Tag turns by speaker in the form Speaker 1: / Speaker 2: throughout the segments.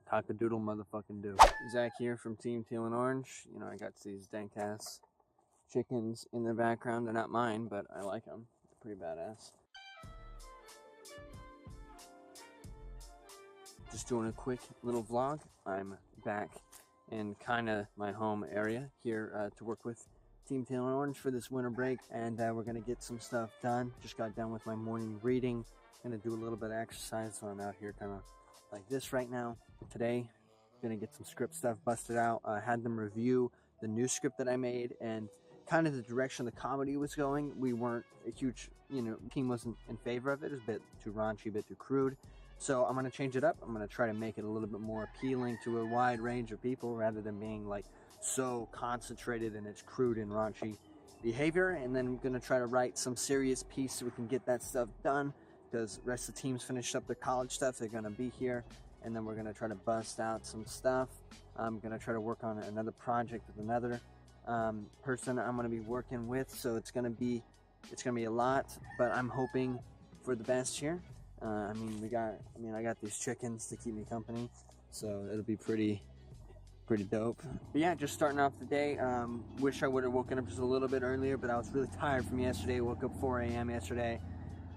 Speaker 1: Cock-a-doodle motherfucking do. Zach here from Team Teal and Orange. You know, I got these dank-ass chickens in the background. They're not mine, but I like them. They're pretty badass. Just doing a quick little vlog. I'm back in kind of my home area here to work with Team Teal and Orange for this winter break, and we're going to get some stuff done. Just got done with my morning reading. Going to do a little bit of exercise, so I'm out here kind of like this right now. Today, going to get some script stuff busted out. I had them review the new script that I made and kind of the direction the comedy was going. We weren't a huge, team wasn't in favor of it. It was a bit too raunchy, a bit too crude. So I'm going to change it up. I'm going to try to make it a little bit more appealing to a wide range of people rather than being like so concentrated in its crude and raunchy behavior. And then I'm going to try to write some serious piece so we can get that stuff done, because the rest of the team's finished up their college stuff. They're going to be here, and then we're going to try to bust out some stuff. I'm going to try to work on another project with another person I'm going to be working with, so it's going to be a lot, but I'm hoping for the best here. I got these chickens to keep me company, so it'll be pretty dope. But yeah, just starting off the day. Wish I would have woken up just a little bit earlier, but I was really tired from yesterday. Woke up 4 a.m. yesterday,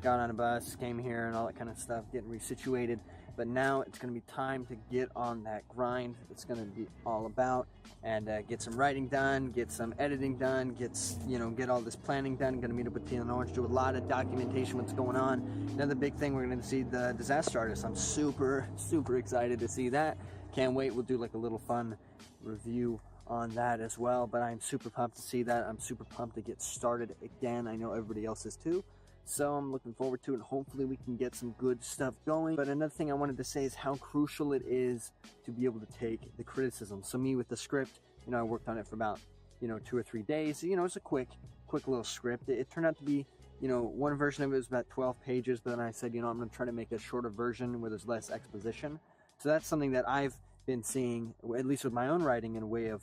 Speaker 1: got on a bus, came here and all that kind of stuff, getting resituated. But now it's going to be time to get on that grind. It's going to be all about and get some writing done, get some editing done, get all this planning done. Going to meet up with Teal and Orange, do a lot of documentation, what's going on. Another big thing, we're going to see the disaster artist. I'm super excited to see that. Can't wait. We'll do like a little fun review on that as well. But I'm super pumped to see that. I'm super pumped to get started again. I know everybody else is too. So I'm looking forward to it. Hopefully we can get some good stuff going. But another thing I wanted to say is how crucial it is to be able to take the criticism. So me with the script, I worked on it for about, 2 or 3 days. It's a quick little script. It turned out to be, one version of it was about 12 pages. But then I said, I'm going to try to make a shorter version where there's less exposition. So that's something that I've been seeing, at least with my own writing, in a way of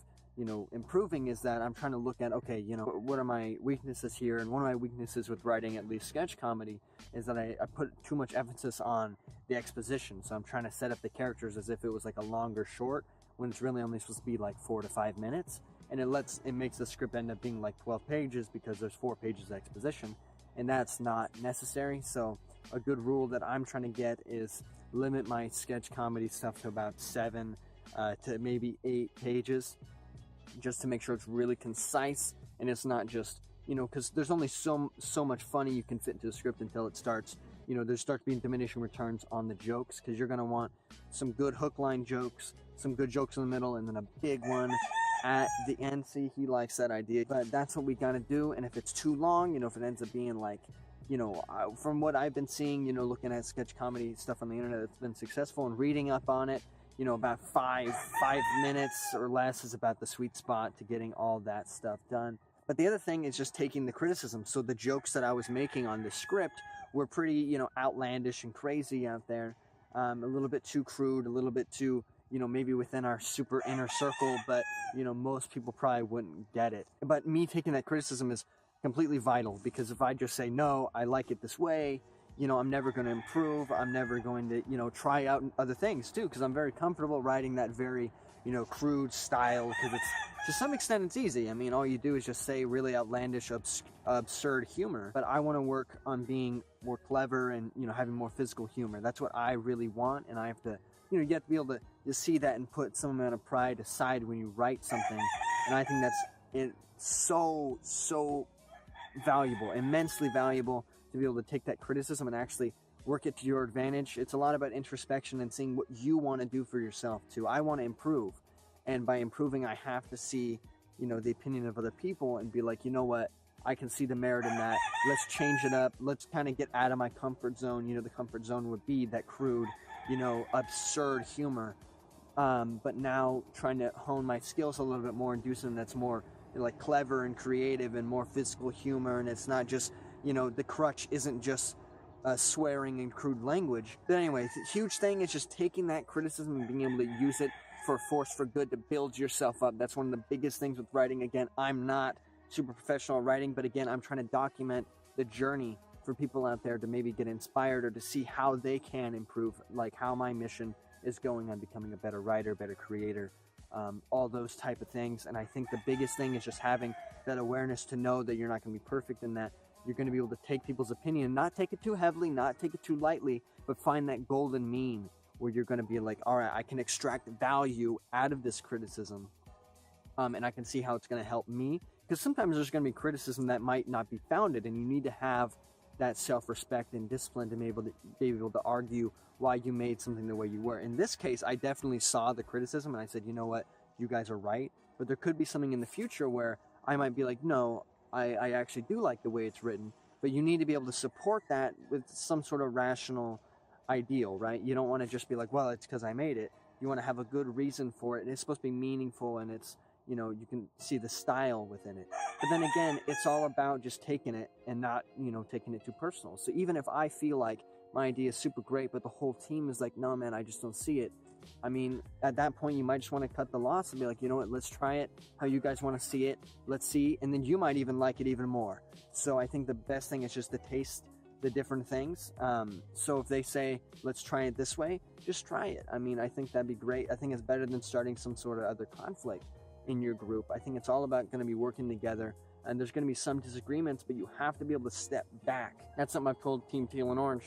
Speaker 1: improving, is that I'm trying to look at, okay, what are my weaknesses here? And one of my weaknesses with writing, at least sketch comedy, is that I put too much emphasis on the exposition. So I'm trying to set up the characters as if it was like a longer short, when it's really only supposed to be like 4 to 5 minutes. And it makes the script end up being like 12 pages because there's 4 pages of exposition, and that's not necessary. So a good rule that I'm trying to get is limit my sketch comedy stuff to about 7 to maybe 8 pages, just to make sure it's really concise and it's not just, because there's only so much funny you can fit into the script until it starts, there starts being diminishing returns on the jokes, because you're going to want some good hook line jokes, some good jokes in the middle, and then a big one at the end. See, he likes that idea, but that's what we got to do. And if it's too long, if it ends up being like, from what I've been seeing, looking at sketch comedy stuff on the internet that's been successful and reading up on it, about 5 minutes or less is about the sweet spot to getting all that stuff done. But the other thing is just taking the criticism. So the jokes that I was making on the script were pretty, outlandish and crazy out there. A little bit too crude, a little bit too, maybe within our super inner circle, but, most people probably wouldn't get it. But me taking that criticism is completely vital, because if I just say, no, I like it this way, I'm never going to improve. I'm never going to, try out other things too, because I'm very comfortable writing that very, crude style, because it's, to some extent, it's easy. I mean, all you do is just say really outlandish, absurd humor. But I want to work on being more clever and, having more physical humor. That's what I really want, and I have to, you have to be able to see that and put some amount of pride aside when you write something. And I think that's so valuable, immensely valuable, to be able to take that criticism and actually work it to your advantage. It's a lot about introspection and seeing what you want to do for yourself too. I want to improve, and by improving, I have to see, the opinion of other people and be like, what, I can see the merit in that. Let's change it up. Let's kind of get out of my comfort zone. The comfort zone would be that crude, absurd humor. But now trying to hone my skills a little bit more and do something that's more like clever and creative and more physical humor, and it's not just, the crutch isn't just swearing and crude language. But anyway, the huge thing is just taking that criticism and being able to use it for a force for good to build yourself up. That's one of the biggest things with writing. Again, I'm not super professional at writing, but again, I'm trying to document the journey for people out there to maybe get inspired or to see how they can improve, like how my mission is going on becoming a better writer, better creator, all those type of things. And I think the biggest thing is just having that awareness to know that you're not going to be perfect, and that you're going to be able to take people's opinion, not take it too heavily, not take it too lightly, but find that golden mean where you're going to be like, all right, I can extract value out of this criticism, and I can see how it's going to help me. Because sometimes there's going to be criticism that might not be founded, and you need to have that self-respect and discipline to be able to argue why you made something the way you were. In this case, I definitely saw the criticism and I said, you know what, you guys are right. But there could be something in the future where I might be like, no, I actually do like the way it's written. But you need to be able to support that with some sort of rational ideal, right? You don't want to just be like, well, it's because I made it. You want to have a good reason for it. And it's supposed to be meaningful, and it's, you know, you can see the style within it. But then again, it's all about just taking it and not, you know, taking it too personal. So even if I feel like my idea is super great, but the whole team is like, no, man, I just don't see it. I mean, at that point, you might just want to cut the loss and be like, you know what, let's try it how you guys want to see it. Let's see. And then you might even like it even more. So I think the best thing is just to taste the different things. So if they say, let's try it this way, just try it. I mean, I think that'd be great. I think it's better than starting some sort of other conflict in your group. I think it's all about going to be working together, and there's going to be some disagreements, but you have to be able to step back. That's something I've told Team Teal and Orange,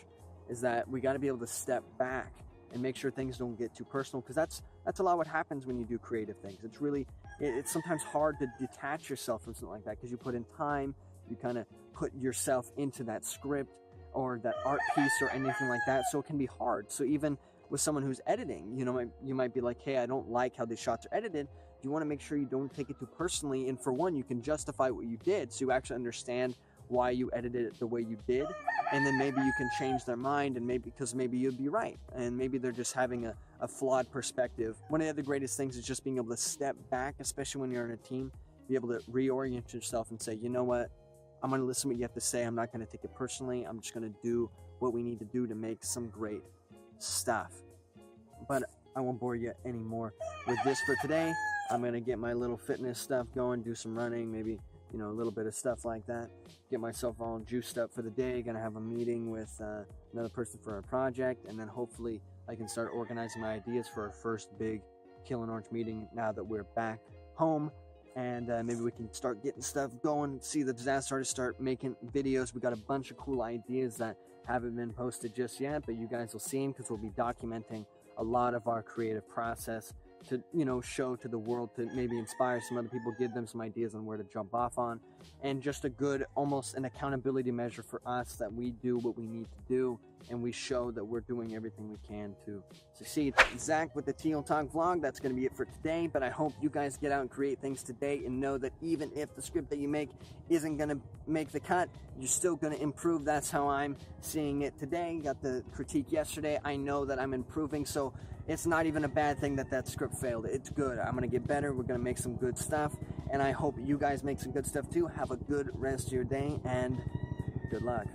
Speaker 1: is that we got to be able to step back and make sure things don't get too personal, because that's a lot what happens when you do creative things. It's really, it's sometimes hard to detach yourself from something like that, because you put in time, you kind of put yourself into that script or that art piece or anything like that, so it can be hard. So even with someone who's editing, you know, you might be like, hey, I don't like how these shots are edited. You want to make sure you don't take it too personally, and for one, you can justify what you did, so you actually understand why you edited it the way you did, and then maybe you can change their mind, and maybe because maybe you'd be right, and maybe they're just having a flawed perspective. One of the other greatest things is just being able to step back, especially when you're in a team, be able to reorient yourself and say, you know what, I'm going to listen to what you have to say. I'm not going to take it personally. I'm just going to do what we need to do to make some great stuff. But I won't bore you anymore with this for today. I'm going to get my little fitness stuff going, do some running, maybe, you know, a little bit of stuff like that. Get myself all juiced up for the day. Going to have a meeting with another person for a project, and then hopefully I can start organizing my ideas for our first big Teal and Orange meeting now that we're back home. And maybe we can start getting stuff going, see the disaster artists start making videos. We got a bunch of cool ideas that haven't been posted just yet, but you guys will see them, because we'll be documenting a lot of our creative process to, you know, show to the world, to maybe inspire some other people, give them some ideas on where to jump off on, and just a good, almost an accountability measure for us, that we do what we need to do and we show that we're doing everything we can to succeed. Zach with the Teal-Talk vlog, that's going to be it for today, but I hope you guys get out and create things today, and know that even if the script that you make isn't going to make the cut, you're still going to improve. That's how I'm seeing it today. Got the critique yesterday. I know that I'm improving, so it's not even a bad thing that that script failed. It's good. I'm going to get better. We're going to make some good stuff, and I hope you guys make some good stuff too. Have a good rest of your day, and good luck.